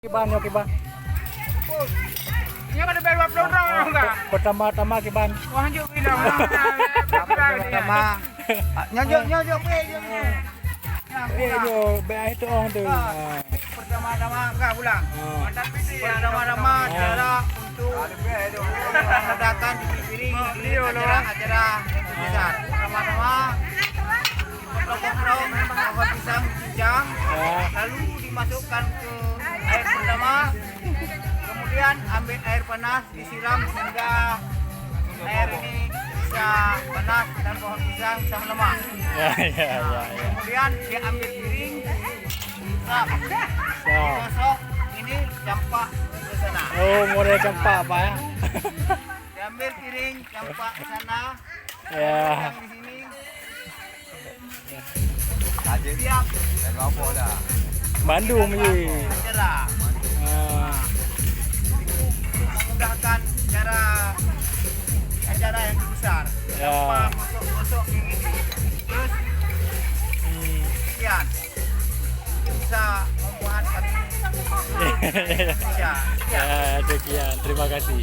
Kiban yo kiban. Ini kan ada baru upload orang enggak? Pertama-tama kiban. Wah, anjuk bilang. Pertama. Nyok pe. Yo, be itu orang tu. Pertama-tama enggak pulang. Mantan PD. Pertama-tama cara untuk mengadakan piring acara yang besar. Pertama-tama potong pohon pisang cincang, lalu dimasukkan ke air pertama, kemudian ambil air panas disiram hingga air ini bisa panas dan pohon pisang bisa melemah. Ya. Kemudian dia ambil piring, digosok ini campak ke sana. Oh, model campak apa ya? Diambil piring campak ke sana, Ya. yang di sini. Siap. Bandung ni. Acara. Memudahkan acara yang besar. Ya. Gosok kayak gini. Terus sekian. Bisa membuat kami Indonesia. Ya, sekian. Terima kasih.